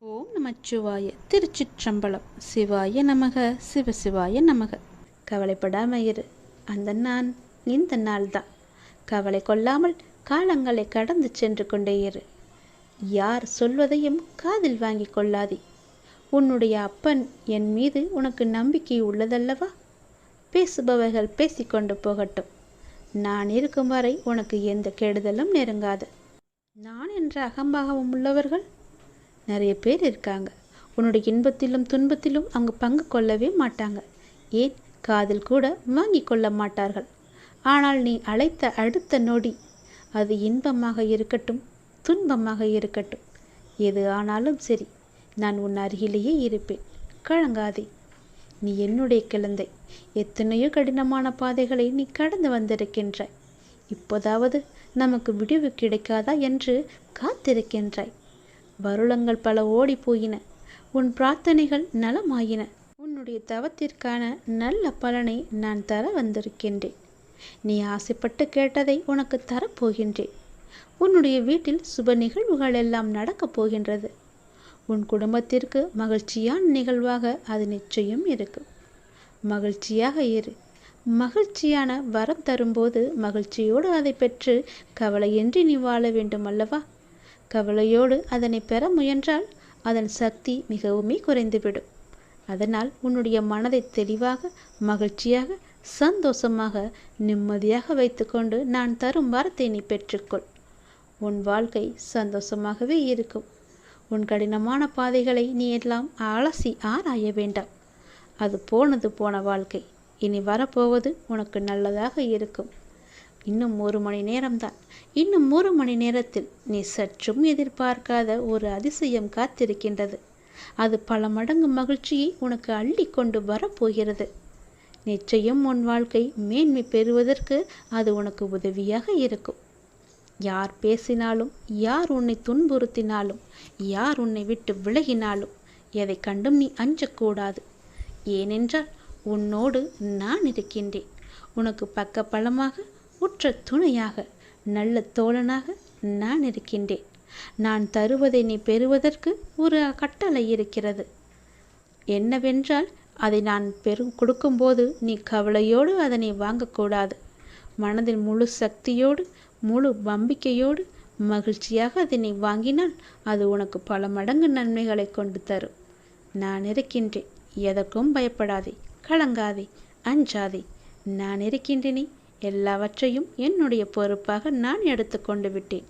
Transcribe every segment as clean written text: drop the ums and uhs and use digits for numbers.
ஓம் நமச்சிவாய. திருச்சிற்றம்பலம். சிவாய நமக. சிவசிவாய நமக. கவலைப்படாம இரு. அந்த நான் இந்த நாள்தான். கவலை கொள்ளாமல் காலங்களை கடந்து சென்று கொண்டே இரு. யார் சொல்வதையும் காதில் வாங்கி கொள்ளாதே. உன்னுடைய அப்பன் என் மீது உனக்கு நம்பிக்கை உள்ளதல்லவா? பேசுபவர்கள் பேசிக்கொண்டு போகட்டும். நான் இருக்கும் வரை உனக்கு எந்த கெடுதலும் நெருங்காது. நான் என்ற அகம்பாகவும் உள்ளவர்கள் நிறைய பேர் இருக்காங்க. உன்னுடைய இன்பத்திலும் துன்பத்திலும் அவங்க பங்கு கொள்ளவே மாட்டாங்க. ஏன் காதில் கூட வாங்கி கொள்ள மாட்டார்கள். ஆனால் நீ அழைத்த அடுத்த நொடி, அது இன்பமாக இருக்கட்டும் துன்பமாக இருக்கட்டும், எது ஆனாலும் சரி, நான் உன் அருகிலேயே இருப்பேன். கலங்காதே. நீ என்னுடைய குழந்தை. எத்தனையோ கடினமான பாதைகளை நீ கடந்து வந்திருக்கின்றாய். இப்போதாவது நமக்கு விடிவு கிடைக்காதா என்று காத்திருக்கின்றாய். வருளங்கள் பல ஓடி போயின. உன் பிரார்த்தனைகள் நலமாயின. உன்னுடைய தவத்திற்கான நல்ல பலனை நான் தர வந்திருக்கின்றேன். நீ ஆசைப்பட்டு கேட்டதை உனக்கு தரப்போகின்றேன். உன்னுடைய வீட்டில் சுப நிகழ்வுகள் எல்லாம் நடக்கப் போகின்றது. உன் குடும்பத்திற்கு மகிழ்ச்சியான நிகழ்வாக அது நிச்சயம் இருக்கும். மகிழ்ச்சியாக இரு. மகிழ்ச்சியான வரம் தரும்போது மகிழ்ச்சியோடு அதை பெற்று கவலையின்றி நீ வாழ வேண்டும் அல்லவா? கவலையோடு அதனை பெற முயன்றால் அதன் சக்தி மிகவுமே குறைந்துவிடும். அதனால் உன்னுடைய மனதை தெளிவாக, மகிழ்ச்சியாக, சந்தோஷமாக, நிம்மதியாக வைத்துக்கொண்டு நான் தரும் வரத்தை நீ பெற்றுக்கொள். உன் வாழ்க்கை சந்தோஷமாகவே இருக்கும். உன் கடினமான பாதைகளை நீ எல்லாம் அலசி ஆராய வேண்டாம். அது போனது போன வாழ்க்கை. இனி வரப்போவது உனக்கு நல்லதாக இருக்கும். இன்னும் 1 மணி நேரம்தான். இன்னும் 1 மணி நேரத்தில் நீ சற்றும் எதிர்பார்க்காத ஒரு அதிசயம் காத்திருக்கின்றது. அது பல மடங்கு மகிழ்ச்சியை உனக்கு அள்ளி கொண்டு வரப்போகிறது. நிச்சயம் உன் வாழ்க்கை மேன்மை பெறுவதற்கு அது உனக்கு உதவியாக இருக்கும். யார் பேசினாலும், யார் உன்னை துன்புறுத்தினாலும், யார் உன்னை விட்டு விலகினாலும் எதை கண்டும் நீ அஞ்சக்கூடாது. ஏனென்றால் உன்னோடு நான் இருக்கின்றேன். உனக்கு பக்க பலமாக, உற்ற துணையாக, நல்ல தோழனாக நான் இருக்கின்றேன். நான் தருவதை நீ பெறுவதற்கு ஒரு கட்டளை இருக்கிறது. என்னவென்றால், அதை நான் கொடுக்கும்போது நீ கவலையோடு அதனை வாங்கக்கூடாது. மனதில் முழு சக்தியோடு, முழு நம்பிக்கையோடு, மகிழ்ச்சியாக அதனை வாங்கினால் அது உனக்கு பல மடங்கு நன்மைகளை கொண்டு தரும். நான் இருக்கின்றேன். எதற்கும் பயப்படாதே, கலங்காதே, அஞ்சாதே. நான் இருக்கின்றேனே. எல்லாவற்றையும் என்னுடைய பொறுப்பாக நான் எடுத்துக்கொண்டு விட்டேன்.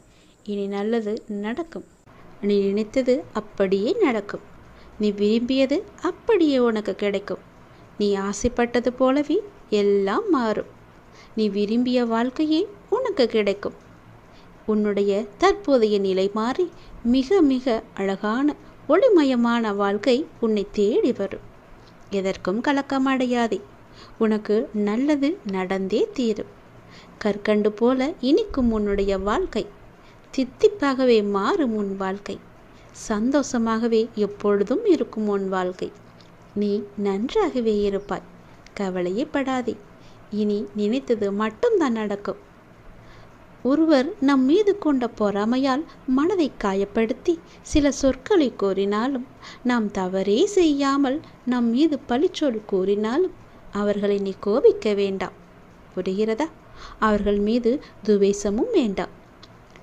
இனி நல்லது நடக்கும். நீ நினைத்தது அப்படியே நடக்கும். நீ விரும்பியது அப்படியே உனக்கு கிடைக்கும். நீ ஆசைப்பட்டது போலவே எல்லாம் மாறும். நீ விரும்பிய வாழ்க்கையே உனக்கு கிடைக்கும். உன்னுடைய தற்போதைய நிலை மாறி மிக மிக அழகான ஒளிமயமான வாழ்க்கை உன்னை தேடி வரும். எதற்கும் கலக்கமடையாதே. உனக்கு நல்லது நடந்தே தீரும். கற்கண்டு போல இனிக்கும் உன்னுடைய வாழ்க்கை. தித்திப்பாகவே மாறும் உன் வாழ்க்கை. சந்தோஷமாகவே எப்பொழுதும் இருக்கும் உன் வாழ்க்கை. நீ நன்றாகவே இருப்பாய். கவலையே படாதே. இனி நினைத்தது மட்டும்தான் நடக்கும். ஒருவர் நம் மீது கொண்ட பொறாமையால் மனதை காயப்படுத்தி சில சொற்களை கூறினாலும், நாம் தவறே செய்யாமல் நம் மீது பழிச்சொல் கூறினாலும் அவர்களை நீ கோபிக்க வேண்டாம். புரிகிறதா? அவர்கள் மீது துவேஷமும் வேண்டாம்.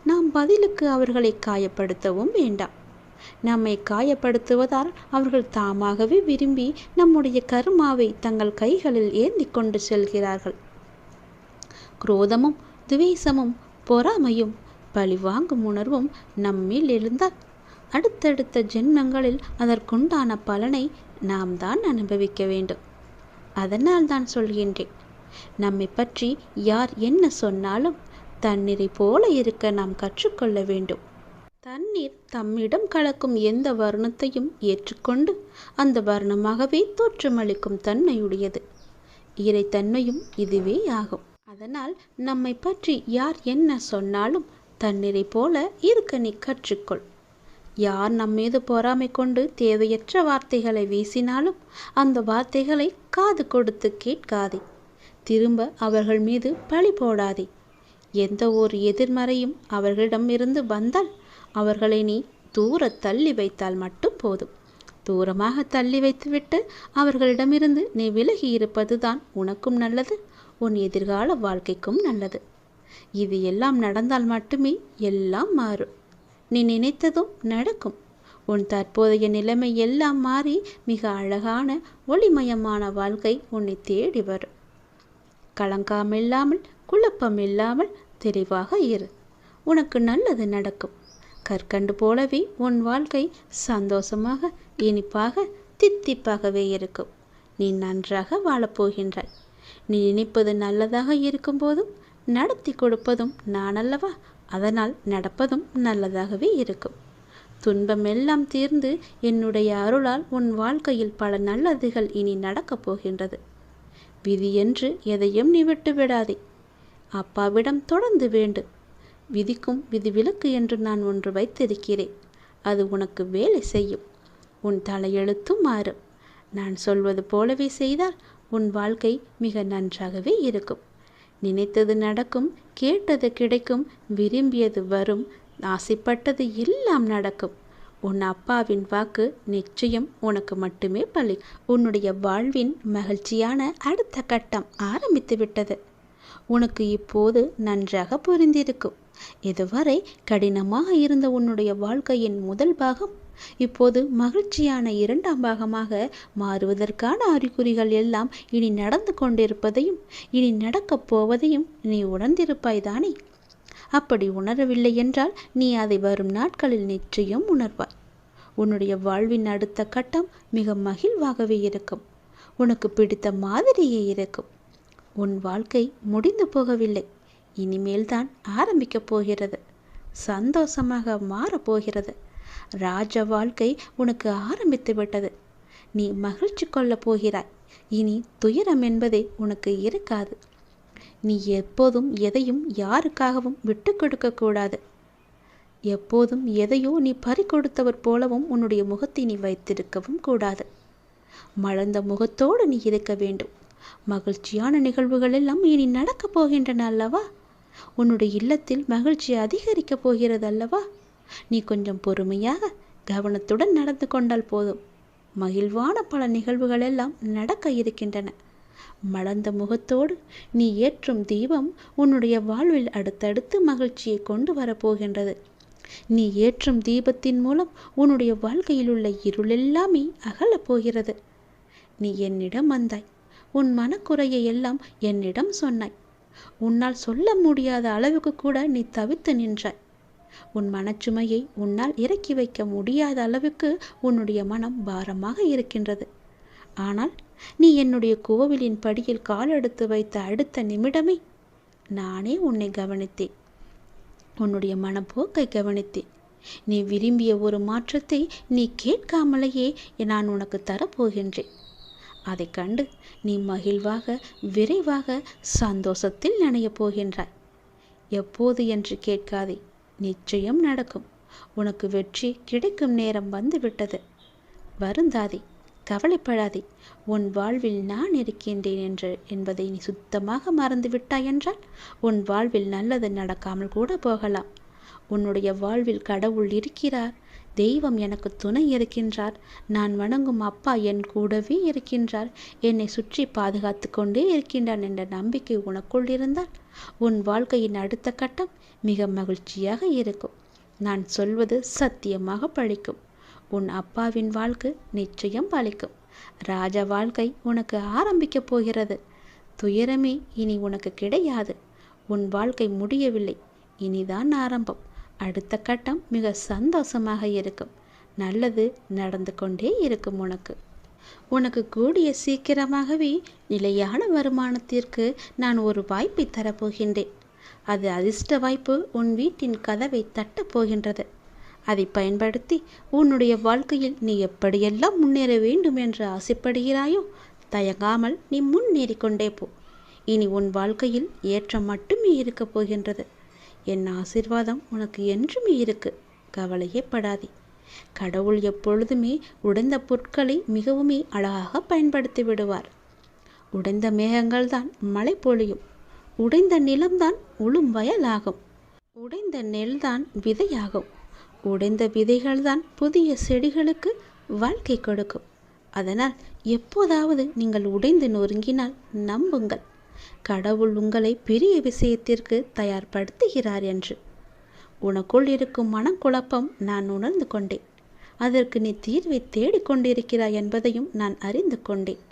நாம் பதிலுக்கு அவர்களை காயப்படுத்தவும் வேண்டாம். நம்மை காயப்படுத்துவதால் அவர்கள் தாமாகவே விரும்பி நம்முடைய கர்மாவை தங்கள் கைகளில் ஏந்தி கொண்டு செல்கிறார்கள். குரோதமும் துவேஷமும் பொறாமையும் பழிவாங்கும் உணர்வும் நம்மில் எழுந்தால் அடுத்தடுத்த ஜென்மங்களில் அதற்குண்டான பலனை நாம் தான் அனுபவிக்க வேண்டும். அதனால் தான் சொல்கின்றேன், நம்மை பற்றி யார் என்ன சொன்னாலும் தண்ணீரை போல இருக்க நாம் கற்றுக்கொள்ள வேண்டும். தண்ணீர் தம்மிடம் கலக்கும் எந்த வர்ணத்தையும் ஏற்றுக்கொண்டு அந்த வர்ணமாகவே தோற்றமளிக்கும் தன்மையுடையது. இறைத்தன்மையும் இதுவே ஆகும். அதனால் நம்மை பற்றி யார் என்ன சொன்னாலும் தண்ணீரை போல இருக்க நீ கற்றுக்கொள். யார் நம்மீது பொறாமை கொண்டு தேவையற்ற வார்த்தைகளை வீசினாலும் அந்த வார்த்தைகளை காது கொடுத்து கேட்காதே. திரும்ப அவர்கள் மீது பழி போடாதே. எந்த ஒரு எதிர்மறையும் அவர்களிடம் இருந்து வந்தால் அவர்களை நீ தூர தள்ளி வைத்தால் மட்டும் போதும். தூரமாக தள்ளி வைத்துவிட்டு அவர்களிடமிருந்து நீ விலகி இருப்பதுதான் உனக்கும் நல்லது, உன் எதிர்கால வாழ்க்கைக்கும் நல்லது. இது எல்லாம் நடந்தால் மட்டுமே எல்லாம் மாறும். நீ நினைத்ததும் நடக்கும். உன் தற்போதைய நிலைமை எல்லாம் மாறி மிக அழகான ஒளிமயமான வாழ்க்கை உன்னை தேடி வரும். கலங்காமில்லாமல் குழப்பமில்லாமல் தெளிவாக இரு. உனக்கு நல்லது நடக்கும். கற்கண்டு போலவே உன் வாழ்க்கை சந்தோஷமாக, இனிப்பாக, தித்திப்பாகவே இருக்கும். நீ நன்றாக வாழப்போகின்றாய். நீ நினைப்பது நல்லதாக இருக்கும்போதும் நடத்தி கொடுப்பதும் நான் அல்லவா? அதனால் நடப்பதும் நல்லதாகவே இருக்கும். துன்பம் எல்லாம் தீர்ந்து என்னுடைய அருளால் உன் வாழ்க்கையில் பல நல்லதுகள் இனி நடக்கப் போகின்றது. விதி என்று எதையும் நீ விட்டு விடாதே. அப்பாவிடம் தொடர்ந்து வேண்டு. விதிக்கும் விதிவிலக்கு என்று நான் ஒன்று வைத்திருக்கிறேன். அது உனக்கு வேலை செய்யும். உன் தலையெழுத்தும் மாறும். நான் சொல்வது போலவே செய்தால் உன் வாழ்க்கை மிக நன்றாகவே இருக்கும். நினைத்தது நடக்கும், கேட்டது கிடைக்கும், விரும்பியது வரும், ஆசைப்பட்டது எல்லாம் நடக்கும். உன் அப்பாவின் வாக்கு நிச்சயம் உனக்கு மட்டுமே பலி. உன்னுடைய வாழ்வின் மகிழ்ச்சியான அடுத்த கட்டம் ஆரம்பித்து விட்டது. உனக்கு இப்போது நன்றாக புரிந்திருக்கும். இதுவரை கடினமாக இருந்த உன்னுடைய வாழ்க்கையின் முதல் பாகம் இப்போது மகிழ்ச்சியான இரண்டாம் பாகமாக மாறுவதற்கான அறிகுறிகள் எல்லாம் இனி நடந்து கொண்டிருப்பதையும் இனி நடக்கப் போவதையும் நீ உணர்ந்திருப்பாய்தானே? அப்படி உணரவில்லை என்றால் நீ அதை வரும் நாட்களில் நிச்சயம் உணர்வாய். உன்னுடைய வாழ்வின் அடுத்த கட்டம் மிக மகிழ்வாகவே இருக்கும். உனக்கு பிடித்த மாதிரியே இருக்கும். உன் வாழ்க்கை முடிந்து போகவில்லை, இனிமேல் தான் ஆரம்பிக்கப் போகிறது. சந்தோஷமாக மாறப்போகிறது. ராஜ வாழ்க்கை உனக்கு ஆரம்பித்து விட்டது. நீ மகிழ்ச்சி கொள்ளப் போகிறாய். இனி துயரம் என்பதே உனக்கு இருக்காது. நீ எப்போதும் எதையும் யாருக்காகவும் விட்டு கொடுக்க கூடாது. எப்போதும் எதையோ நீ பறிகொடுத்தவர் போலவும் உன்னுடைய முகத்தை நீ வைத்திருக்கவும் கூடாது. மலர்ந்த முகத்தோடு நீ இருக்க வேண்டும். மகிழ்ச்சியான நிகழ்வுகள் எல்லாம் இனி நடக்கப் போகின்றன அல்லவா? உன்னுடைய இல்லத்தில் மகிழ்ச்சி அதிகரிக்கப் போகிறது அல்லவா? நீ கொஞ்சம் பொறுமையாக கவனத்துடன் நடந்து கொண்டால் போதும். மகிழ்வான பல நிகழ்வுகள் எல்லாம் நடக்க இருக்கின்றன. மலர்ந்த முகத்தோடு நீ ஏற்றும் தீபம் உன்னுடைய வாழ்வில் அடுத்தடுத்து மகிழ்ச்சியை கொண்டு வரப்போகின்றது. நீ ஏற்றும் தீபத்தின் மூலம் உன்னுடைய வாழ்க்கையில் உள்ள இருளெல்லாமே அகலப் போகிறது. நீ என்னிடம் வந்தாய். உன் மனக்குறையை எல்லாம் என்னிடம் சொன்னாய். உன்னால் சொல்ல முடியாத அளவுக்கு கூட நீ தவித்து நின்றாய். உன் மனச்சுமையை உன்னால் இறக்கி வைக்க முடியாத அளவுக்கு உன்னுடைய மனம் பாரமாக இருக்கின்றது. ஆனால் நீ என்னுடைய கோவிலின் படியில் காலெடுத்து வைத்த அடுத்த நிமிடமே நானே உன்னை கவனித்தேன். உன்னுடைய மனப்போக்கை கவனித்தேன். நீ விரும்பிய ஒரு மாற்றத்தை நீ கேட்காமலேயே நான் உனக்கு தரப்போகின்றேன். அதை கண்டு நீ மகிழ்வாக விரைவாக சந்தோஷத்தில் நனையப் போகின்றாய். எப்போது என்று கேட்காதே, நிச்சயம் நடக்கும். உனக்கு வெற்றி கிடைக்கும் நேரம் வந்துவிட்டது. வருந்தாதே, கவலைப்படாதே. உன் வாழ்வில் நான் இருக்கின்றேன் என்பதை நீ சுத்தமாக மறந்து விட்டாய் என்றால் உன் வாழ்வில் நல்லது நடக்காமல் கூட போகலாம். உன்னுடைய வாழ்வில் கடவுள் இருக்கிறார். தெய்வம் எனக்கு துணை இருக்கின்றார். நான் வணங்கும் அப்பா என் கூடவே இருக்கின்றார். என்னை சுற்றி பாதுகாத்து கொண்டே இருக்கின்றான் என்ற நம்பிக்கை உனக்குள் இருந்தால் உன் வாழ்க்கையின் அடுத்த கட்டம் மிக மகிழ்ச்சியாக இருக்கும். நான் சொல்வது சத்தியமாக பழிக்கும். உன் அப்பாவின் வாழ்க்கை நிச்சயம் பழிக்கும். ராஜ வாழ்க்கை உனக்கு ஆரம்பிக்கப் போகிறது. துயரமே இனி உனக்கு கிடையாது. உன் வாழ்க்கை முடியவில்லை, இனிதான் ஆரம்பம். அடுத்த கட்டம் மிக சந்தோஷமாக இருக்கும். நல்லது நடந்து கொண்டே இருக்கும். உனக்கு கூடிய சீக்கிரமாகவே நிலையான வருமானத்திற்கு நான் ஒரு வாய்ப்பை தரப்போகின்றேன். அது அதிர்ஷ்ட வாய்ப்பு உன் வீட்டின் கதவை தட்டப் போகின்றது. அதை பயன்படுத்தி உன்னுடைய வாழ்க்கையில் நீ எப்படியெல்லாம் முன்னேற வேண்டும் என்று ஆசைப்படுகிறாயோ தயங்காமல் நீ முன்னேறி கொண்டே போ. இனி உன் வாழ்க்கையில் ஏற்றம் மட்டுமே இருக்கப் போகின்றது. என் ஆசீர்வாதம் உனக்கு என்றுமே இருக்கு. கவலையே படாதே. கடவுள் எப்பொழுதுமே உடைந்த பொருட்களை மிகவுமே அழகாக பயன்படுத்தி விடுவார். உடைந்த மேகங்கள் தான் மழை பொழியும். உடைந்த நிலம்தான் உளும் வயலாகும். உடைந்த நெல்தான் விதையாகும். உடைந்த விதைகள்தான் புதிய செடிகளுக்கு வாழ்க்கை கொடுக்கும். அதனால் எப்போதாவது நீங்கள் உடைந்து நொறுங்கினால் நம்புங்கள், கடவுள் உங்களை பெரிய விஷயத்திற்கு தயார்படுத்துகிறார் என்று. உனக்குள் இருக்கும் மனக்குழப்பம் நான் உணர்ந்து கொண்டேன். அதற்கு நீ தீர்வை தேடிக்கொண்டிருக்கிறாய் என்பதையும் நான் அறிந்து கொண்டேன்.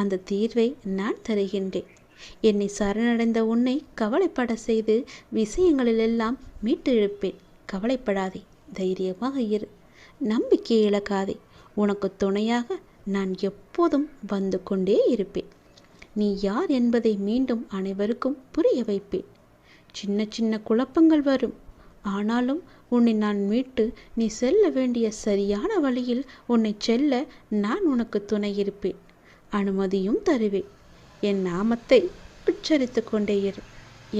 அந்த தீர்வை நான் தருகின்றேன். என்னை சரணடைந்த உன்னை கவலைப்பட செய்து விஷயங்களிலெல்லாம் மீட்டு இழுப்பேன். கவலைப்படாதே, தைரியமாக இரு, நம்பிக்கை இழக்காதே. உனக்கு துணையாக நான் எப்போதும் வந்து கொண்டே இருப்பேன். நீ யார் என்பதை மீண்டும் அனைவருக்கும் புரிய வைப்பேன். சின்ன சின்ன குழப்பங்கள் வரும், ஆனாலும் உன்னை நான் மீட்டு நீ செல்ல வேண்டிய சரியான வழியில் உன்னை செல்ல நான் உனக்கு துணை இருப்பேன். அனுமதியும் தருவேன். என் நாமத்தை உச்சரித்து கொண்டே இரு,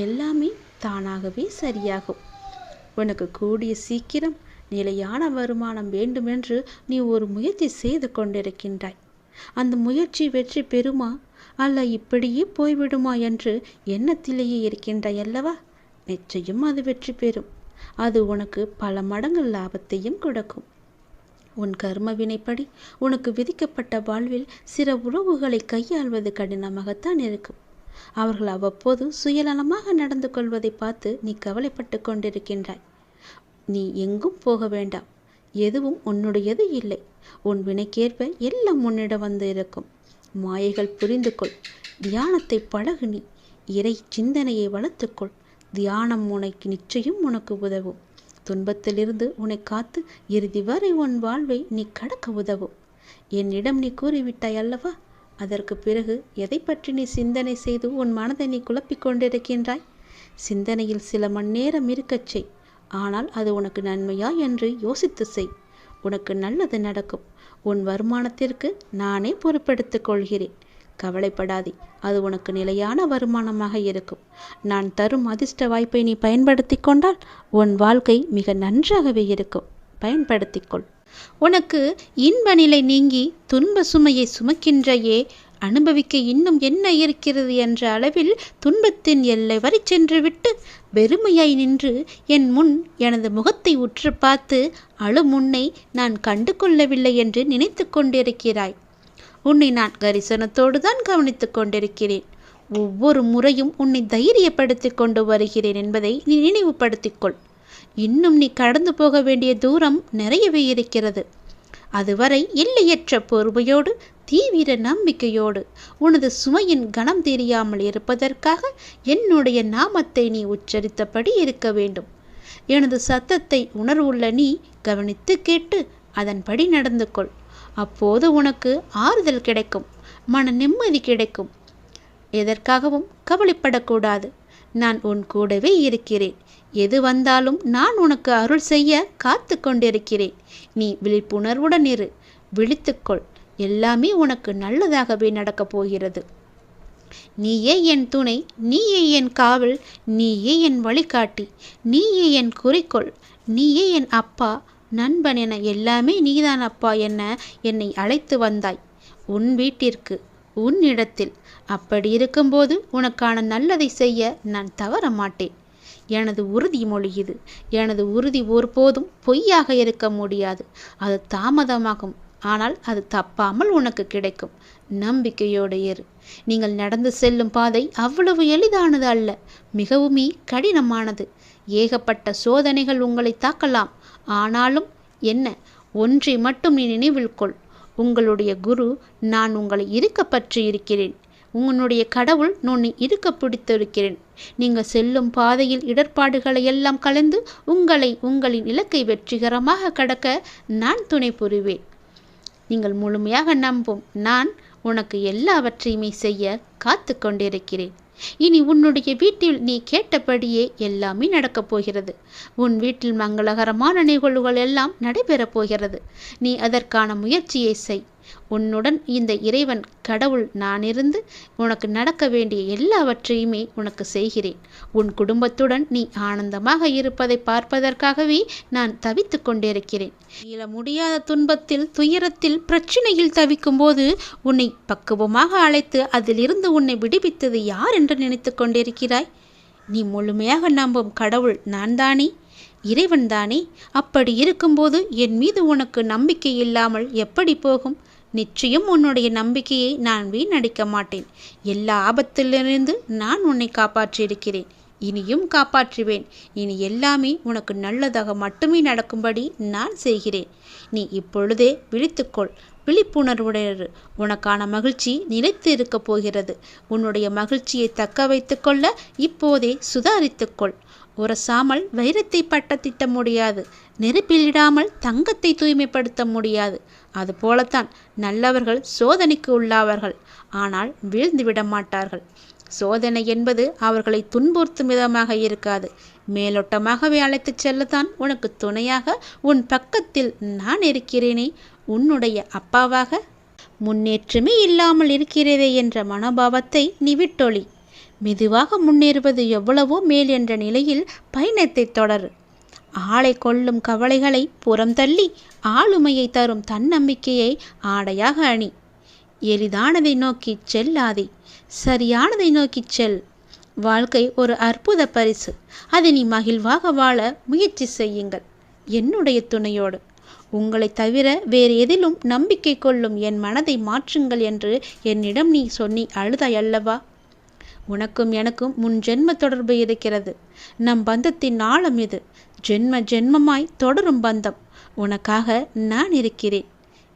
எல்லாமே தானாகவே சரியாகும். உனக்கு கூடிய சீக்கிரம் நிலையான வருமானம் வேண்டுமென்று நீ ஒரு முயற்சி செய்து கொண்டிருக்கின்றாய். அந்த முயற்சி வெற்றி பெறுமா அல்ல இப்படியே போய்விடுமா என்று எண்ணத்திலேயே இருக்கின்றாய் அல்லவா? நிச்சயம் அது வெற்றி பெறும். அது உனக்கு பல மடங்கு லாபத்தையும் கொடுக்கும். உன் கர்ம வினைப்படி உனக்கு விதிக்கப்பட்ட வாழ்வில் சில உறவுகளை கையாள்வது கடினமாகத்தான் இருக்கும். அவர்கள் அவ்வப்போது சுயநலமாக நடந்து கொள்வதை பார்த்து நீ கவலைப்பட்டு கொண்டிருக்கின்றாய். நீ எங்கும் போக வேண்டாம். எதுவும் உன்னுடையது இல்லை. உன் வினைக்கேற்ப எல்லாம் உன்னிடம் வந்து இருக்கும். மாயைகள் புரிந்து கொள். தியானத்தை பழகு. நீ இறை சிந்தனையை வளர்த்துக்கொள். தியானம் உனக்கு நிச்சயம் உனக்கு உதவும். துன்பத்திலிருந்து உன்னை காத்து இறுதி வரை உன் வாழ்வை நீ கடக்க உதவும். என்னிடம் நீ கூறிவிட்டாய் அல்லவா? அதற்கு பிறகு எதை பற்றி நீ சிந்தனை செய்து உன் மனதை நீ குழப்பிக் கொண்டிருக்கின்றாய்? சிந்தனையில் சில மணி நேரம் இருக்கச் செய். ஆனால் அது உனக்கு நன்மையா என்று யோசித்து செய். உனக்கு நல்லது நடக்கும். உன் வருமானத்திற்கு நானே பொறுப்பெடுத்துக் கொள்கிறேன். கவலைப்படாதே, அது உனக்கு நிலையான வருமானமாக இருக்கும். நான் தரும் அதிர்ஷ்ட வாய்ப்பை நீ பயன்படுத்தி கொண்டால் உன் வாழ்க்கை மிக நன்றாகவே இருக்கும். பயன்படுத்திக்கொள். உனக்கு இன்ப நிலை நீங்கி துன்ப சுமையை சுமக்கின்றையே, அனுபவிக்க இன்னும் என்ன இருக்கிறது என்ற அளவில் துன்பத்தின் எல்லை வரை சென்று விட்டு வெறுமையாய் நின்று என் முன் எனது முகத்தை உற்று பார்த்து அழும் உன்னை நான் கண்டு கொள்ளவில்லை என்று நினைத்து கொண்டிருக்கிறாய். உன்னை நான் கரிசனத்தோடு தான் கவனித்து கொண்டிருக்கிறேன். ஒவ்வொரு முறையும் உன்னை தைரியப்படுத்தி கொண்டு வருகிறேன் என்பதை நீ நினைவுபடுத்திக்கொள். இன்னும் நீ கடந்து போக வேண்டிய தூரம் நிறையவே இருக்கிறது. அதுவரை எல்லையற்ற பொறுமையோடு தீவிர நம்பிக்கையோடு உனது சுமையின் கணம் தெரியாமல் இருப்பதற்காக என்னுடைய நாமத்தை நீ உச்சரித்தபடி இருக்க வேண்டும். எனது சத்தத்தை உணர்வுள்ள நீ கவனித்து கேட்டு அதன்படி நடந்து கொள். அப்போது உனக்கு ஆறுதல் கிடைக்கும், மன நிம்மதி கிடைக்கும். எதற்காகவும் கவலைப்படக்கூடாது. நான் உன் கூடவே இருக்கிறேன். எது வந்தாலும் நான் உனக்கு அருள் செய்ய காத்து கொண்டிருக்கிறேன். நீ விழிப்புணர்வுடன் இரு, விழித்துக்கொள். எல்லாமே உனக்கு நல்லதாகவே நடக்கப் போகிறது. நீயே என் துணை, நீயே என் காவல், நீயே என் வழிகாட்டி, நீயே என் குறிக்கோள், நீயே என் அப்பா, நண்பன் என எல்லாமே நீதான் அப்பா என என்னை அழைத்து வந்தாய் உன் வீட்டிற்கு, உன் இடத்தில். அப்படி இருக்கும்போது உனக்கான நல்லதை செய்ய நான் தவற மாட்டேன். எனது உறுதிமொழி இது. எனது உறுதி ஒருபோதும் பொய்யாக இருக்க முடியாது. அது தாமதமாகும், ஆனால் அது தப்பாமல் உனக்கு கிடைக்கும். நம்பிக்கையோடு இரு. நீங்கள் நடந்து செல்லும் பாதை அவ்வளவு எளிதானது அல்ல, மிகவுமே கடினமானது. ஏகப்பட்ட சோதனைகள் உங்களை தாக்கலாம். ஆனாலும் என்ன, ஒன்றை மட்டும் நீ நினைவில் கொள். உங்களுடைய குரு நான் உங்களை இருக்க பற்றி இருக்கிறேன். உன்னுடைய கடவுள் உன்னை இருக்க பிடித்திருக்கிறேன். நீங்கள் செல்லும் பாதையில் இடர்பாடுகளை எல்லாம் கலந்து உங்களை உங்களின் இலக்கை வெற்றிகரமாக கடக்க நான் துணை புரிவேன். நீங்கள் முழுமையாக நம்பும் நான் உனக்கு எல்லாவற்றையுமே செய்ய காத்து கொண்டிருக்கிறேன். இனி உன்னுடைய வீட்டில் நீ கேட்டபடியே எல்லாமே நடக்கப் போகிறது. உன் வீட்டில் மங்களகரமான நிகழ்வுகள் எல்லாம் நடைபெறப் போகிறது. நீ அதற்கான முயற்சியை செய். உன்னுடன் இந்த இறைவன் கடவுள் நான் இருந்து உனக்கு நடக்க வேண்டிய எல்லாவற்றையுமே உனக்கு செய்கிறேன். உன் குடும்பத்துடன் நீ ஆனந்தமாக இருப்பதை பார்ப்பதற்காகவே நான் தவித்து கொண்டிருக்கிறேன். மீள முடியாத துன்பத்தில், துயரத்தில், பிரச்சனையில் தவிக்கும் போது உன்னை பக்குவமாக அழைத்து அதிலிருந்து உன்னை விடுவித்தது யார் என்று நினைத்து கொண்டிருக்கிறாய்? நீ முழுமையாக நம்பும் கடவுள் நான் தானே. இறைவன்தானே. அப்படி இருக்கும்போது என் மீது உனக்கு நம்பிக்கை இல்லாமல் எப்படி போகும்? நிச்சயம் உன்னுடைய நம்பிக்கையை நான் வீணடிக்க மாட்டேன். எல்லா ஆபத்திலிருந்து நான் உன்னை காப்பாற்றியிருக்கிறேன், இனியும் காப்பாற்றுவேன். இனி எல்லாமே உனக்கு நல்லதாக மட்டுமே நடக்கும்படி நான் செய்கிறேன். நீ இப்பொழுதே விழித்துக்கொள், விழிப்புணர்வுடையது. உனக்கான மகிழ்ச்சி நிலைத்து இருக்கப் போகிறது. உன்னுடைய மகிழ்ச்சியை தக்க வைத்து கொள்ள இப்போதே சுதாரித்துக்கொள். உரசாமல் வைரத்தை பட்டத்திட்ட முடியாது, நெருப்பிலிடாமல் தங்கத்தை தூய்மைப்படுத்த முடியாது. அதுபோலத்தான் நல்லவர்கள் சோதனைக்கு உள்ளாவார்கள், ஆனால் வீழ்ந்து விட மாட்டார்கள். சோதனை என்பது அவர்களை துன்புறுத்தும் விதமாக இருக்காது, மேலோட்டமாகவே அழைத்துச் செல்லத்தான் உனக்கு துணையாக உன் பக்கத்தில் நான் இருக்கிறேனே, உன்னுடைய அப்பாவாக. முன்னேற்றமே இல்லாமல் இருக்கிறதே என்ற மனோபாவத்தை நீ விட்டொழி. மெதுவாக முன்னேறுவது எவ்வளவோ மேல் என்ற நிலையில் பயணத்தை தொடரு. ஆளை கொள்ளும் கவலைகளை புறம் தள்ளி ஆளுமையை தரும் தன்னம்பிக்கையை ஆடையாக அணி. எளிதானதை நோக்கி செல்லாதே, சரியானதை நோக்கி செல். வாழ்க்கை ஒரு அற்புத பரிசு, அதை நீ மகிழ்வாக வாழ முயற்சி செய்யுங்கள். என்னுடைய துணையோடு. உங்களை தவிர வேறு எதிலும் நம்பிக்கை கொள்ளும் என் மனதை மாற்றுங்கள் என்று என்னிடம் நீ சொன்னி அழுதாய் அல்லவா? உனக்கும் எனக்கும் முன் ஜென்ம தொடர்பு இருக்கிறது. நம் பந்தத்தின் ஆழம் இது, ஜென்ம ஜென்மமாய் தொடரும் பந்தம். உனக்காக நான் இருக்கிறேன்.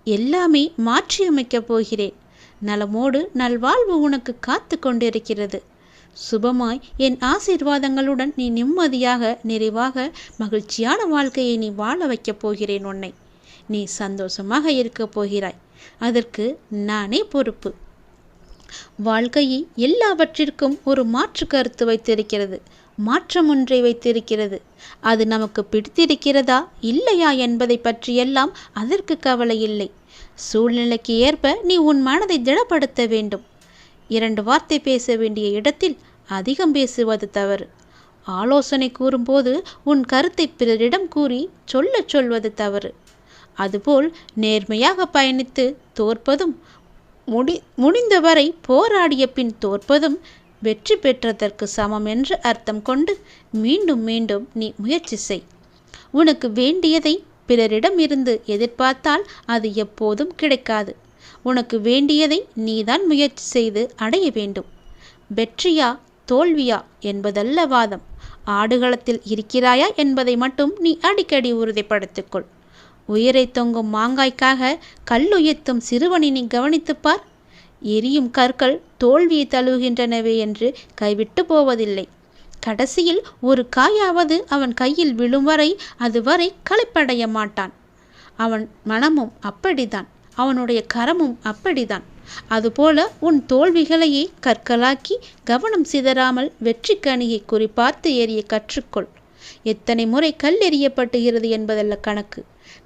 எல்லாமே மாற்றியமைக்கப் போகிறேன். நலமோடு நல்வாழ்வு உனக்கு காத்து கொண்டிருக்கிறது. சுபமாய் என் ஆசீர்வாதங்களுடன் நீ நிம்மதியாக நிறைவாக மகிழ்ச்சியான வாழ்க்கையை நீ வாழ வைக்கப் போகிறேன். உன்னை நீ சந்தோஷமாக இருக்கப் போகிறாய். அதற்கு நானே பொறுப்பு. வாழ்க்கையை எல்லாவற்றிற்கும் ஒரு மாற்று கருத்து வைத்திருக்கிறது, மாற்றம் ஒன்றை வைத்திருக்கிறது. அது நமக்கு பிடித்திருக்கிறதா இல்லையா என்பதை பற்றியெல்லாம் அதற்கு கவலை இல்லை. சூழ்நிலைக்கு ஏற்ப நீ உன் மனதை திடப்படுத்த வேண்டும். 2 வார்த்தை பேச வேண்டிய இடத்தில் அதிகம் பேசுவது தவறு. ஆலோசனை கூறும்போது உன் கருத்தை பிறரிடம் கூறி சொல்வது தவறு. அதுபோல் நேர்மையாக பயணித்து தோற்பதும், முடிந்தவரை போராடிய பின் தோற்பதும் வெற்றி பெற்றதற்கு சமம் என்று அர்த்தம் கொண்டு மீண்டும் மீண்டும் நீ முயற்சி செய். உனக்கு வேண்டியதை பிறரிடம் இருந்து எதிர்பார்த்தால் அது எப்போதும் கிடைக்காது. உனக்கு வேண்டியதை நீதான் முயற்சி செய்து அடைய வேண்டும். வெற்றியா தோல்வியா என்பதல்ல வாதம். ஆடுகளத்தில் இருக்கிறாயா என்பதை மட்டும் நீ அடிக்கடி உறுதிப்படுத்திக்கொள். உயிரை தொங்கும் மாங்காய்க்காக கல்லுயர்த்தும் சிறுவனை நீ கவனித்துப்பார். எரியும் கற்கள் தோல்வியை தழுவுகின்றனவே என்று கைவிட்டு போவதில்லை. கடைசியில் ஒரு காயாவது அவன் கையில் விழும் வரை அதுவரை களைப்படைய மாட்டான். அவன் மனமும் அப்படித்தான், அவனுடைய கரமும் அப்படித்தான். அதுபோல உன் தோல்விகளையே கற்களாக்கி கவனம் சிதறாமல் வெற்றி கனியை குறிப்பார்த்து எறிய கற்றுக்கொள். எத்தனை முறை கல் எறியப்பட்டுகிறது என்பதல்ல கணக்கு,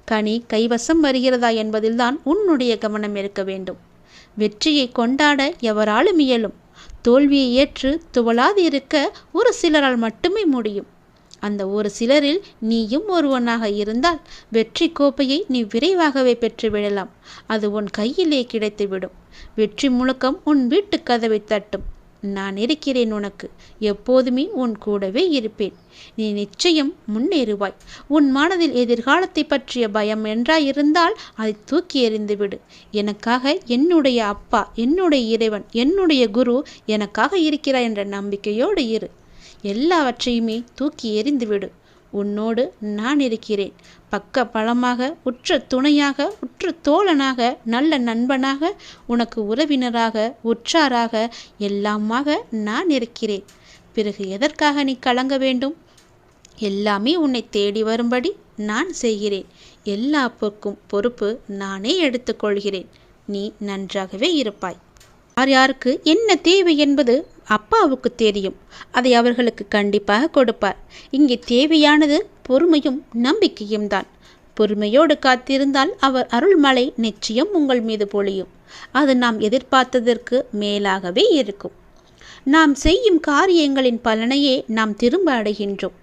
கனி கைவசம் வருகிறதா என்பதில்தான் உன்னுடைய கவனம் இருக்க வேண்டும். வெற்றியை கொண்டாட எவராலும் இயலும். தோல்வியை ஏற்று துவளாது இருக்க ஒரு சிலரால் மட்டுமே முடியும். அந்த ஒரு சிலரில் நீயும் ஒருவனாக இருந்தால் வெற்றி கோப்பையை நீ விரைவாகவே பெற்றுவிடலாம். அது உன் கையிலே கிடைத்துவிடும். வெற்றி முழக்கம் உன் வீட்டு கதவை தட்டும். நான் இருக்கிறேன் உனக்கு, எப்போதுமே உன் கூடவே இருப்பேன். நீ நிச்சயம் முன்னேறுவாய். உன் மனதில் எதிர்காலத்தை பற்றிய பயம் என்றாயிருந்தால் அதை தூக்கி எறிந்துவிடு. எனக்காக என்னுடைய அப்பா, என்னுடைய இறைவன், என்னுடைய குரு எனக்காக இருக்கிறார் என்ற நம்பிக்கையோடு இரு. எல்லாவற்றையுமே தூக்கி எறிந்துவிடு. உன்னோடு நான் இருக்கிறேன். பக்க பலமாக, உற்ற துணையாக, உற்ற தோழனாக, நல்ல நண்பனாக, உனக்கு உறவினராக, உற்றாராக, எல்லாமாக நான் இருக்கிறேன். பிறகு எதற்காக நீ கலங்க வேண்டும்? எல்லாமே உன்னை தேடி வரும்படி நான் செய்கிறேன். எல்லா பொறுப்பு நானே எடுத்துக்கொள்கிறேன். நீ நன்றாகவே இருப்பாய். யார் யாருக்கு என்ன தேவை என்பது அப்பாவுக்கு தெரியும். அதை அவர்களுக்கு கண்டிப்பாக கொடுப்பார். இங்கே தேவையானது பொறுமையும் நம்பிக்கையும் தான். பொறுமையோடு காத்திருந்தால் அவர் அருள்மழை நிச்சயம் உங்கள் மீது பொழியும். அது நாம் எதிர்பார்த்ததற்கு மேலாகவே இருக்கும். நாம் செய்யும் காரியங்களின் பலனையே நாம் திரும்ப அடைகின்றோம்.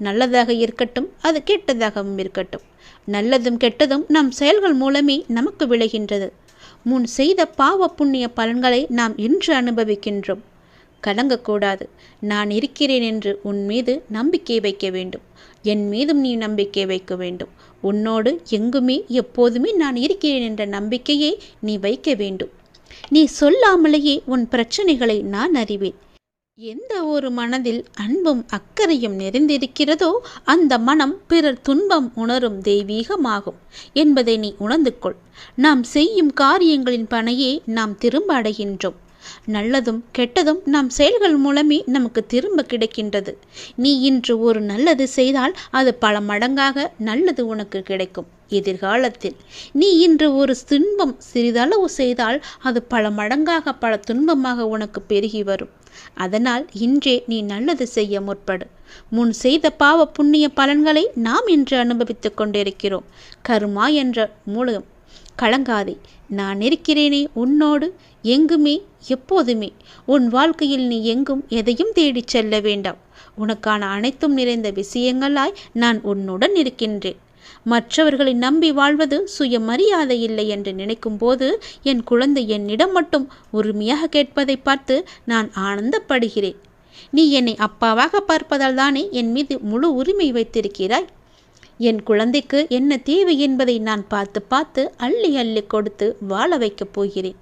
நல்லதாக இருக்கட்டும், அது கெட்டதாகவும் இருக்கட்டும். நல்லதும் கெட்டதும் நம் செயல்கள் மூலமே நமக்கு விளைகின்றது. முன் செய்த பாவ புண்ணிய பலன்களை நாம் இன்று அனுபவிக்கின்றோம். கலங்கக்கூடாது. நான் இருக்கிறேன் என்று உன் மீது நம்பிக்கை வைக்க வேண்டும். என் மீதும் நீ நம்பிக்கை வைக்க வேண்டும். உன்னோடு எங்குமே எப்போதுமே நான் இருக்கிறேன் என்ற நம்பிக்கையை நீ வைக்க வேண்டும். நீ சொல்லாமலேயே உன் பிரச்சனைகளை நான் அறிவேன். எந்த ஒரு மனதில் அன்பும் அக்கறையும் நிறைந்திருக்கிறதோ அந்த மனம் பிறர் துன்பம் உணரும் தெய்வீகமாகும் என்பதை நீ உணர்ந்து கொள். நாம் செய்யும் காரியங்களின் பனையே நாம் திரும்ப அடைகின்றோம். நல்லதும் கெட்டதும் நம் செயல்கள் மூலமே நமக்கு திரும்ப கிடைக்கின்றது. நீ இன்று ஒரு நல்லது செய்தால் அது பல மடங்காக நல்லது உனக்கு கிடைக்கும் எதிர்காலத்தில். நீ இன்று ஒரு துன்பம் சிறிதளவு செய்தால் அது பல மடங்காக பல துன்பமாக உனக்கு பெருகி வரும். அதனால் இன்றே நீ நல்லது செய்ய முற்படு. முன் செய்த பாவ புண்ணிய பலன்களை நாம் இன்று அனுபவித்துக் கொண்டிருக்கிறோம். கர்மா என்ற மூலம் கலங்காதே. நான் இருக்கிறேனே உன்னோடு எங்குமே எப்போதுமே. உன் வாழ்க்கையில் நீ எங்கும் எதையும் தேடிச் செல்ல வேண்டாம். உனக்கான அனைத்தும் நிறைந்த விஷயங்களாய் நான் உன்னுடன் இருக்கின்றேன். மற்றவர்களை நம்பி வாழ்வது சுயமரியாதை இல்லை என்று நினைக்கும் போது என் குழந்தை என்னிடம் மட்டும் உரிமையாக கேட்பதை பார்த்து நான் ஆனந்தப்படுகிறேன். நீ என்னை அப்பாவாக பார்ப்பதால் தானே என் மீது முழு உரிமை வைத்திருக்கிறாய். என் குழந்தைக்கு என்ன தேவை என்பதை நான் பார்த்து பார்த்து அள்ளி அள்ளி கொடுத்து வாழ வைக்கப் போகிறேன்.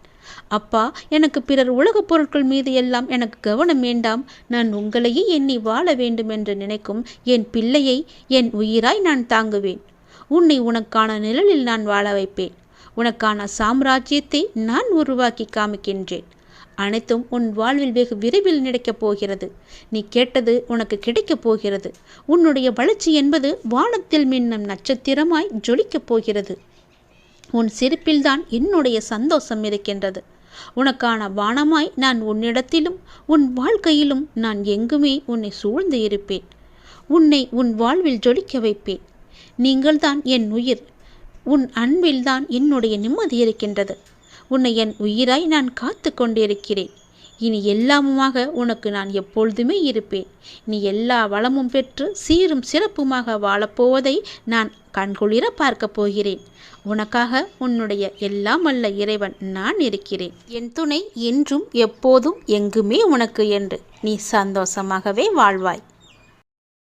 அப்பா, எனக்கு பிறர் உலகப் பொருட்கள் மீது எல்லாம் எனக்கு கவனம் வேண்டாம். நான் உங்களையே எண்ணி வாழ வேண்டும் என்று நினைக்கும் என் பிள்ளையை என் உயிராய் நான் தாங்குவேன். உன்னை உனக்கான நிழலில் நான் வாழ வைப்பேன். உனக்கான சாம்ராஜ்யத்தை நான் உருவாக்கி காமிக்கின்றேன். அனைத்தும் உன் வாழ்வில் வெகு விரைவில் நடக்கப் போகிறது. நீ கேட்டது உனக்கு கிடைக்கப் போகிறது. உன்னுடைய வளர்ச்சி என்பது வானத்தில் மின்னும் நட்சத்திரமாய் ஜொலிக்கப் போகிறது. உன் சிரிப்பில்தான் என்னுடைய சந்தோஷம் இருக்கின்றது. உனக்கான வானமாய் நான் உன்னிடத்திலும் உன் வாழ்க்கையிலும் நான் எங்குமே உன்னை சூழ்ந்து இருப்பேன். உன்னை உன் வாழ்வில் ஜொலிக்க வைப்பேன். நீங்கள்தான் என் உயிர். உன் அன்பில்தான் என்னுடைய நிம்மதி இருக்கின்றது. உன்னை என் உயிராய் நான் காத்து கொண்டிருக்கிறேன். இனி எல்லாமுமாக உனக்கு நான் எப்பொழுதுமே இருப்பேன். நீ எல்லா வளமும் பெற்று சீரும் சிறப்புமாக வாழப்போவதை நான் கண்குளிர பார்க்கப் போகிறேன். உனக்காக உன்னுடைய எல்லாம் வல்ல இறைவன் நான் இருக்கிறேன். என் துணை என்றும் எப்போதும் எங்குமே உனக்கு என்று நீ சந்தோஷமாகவே வாழ்வாய்.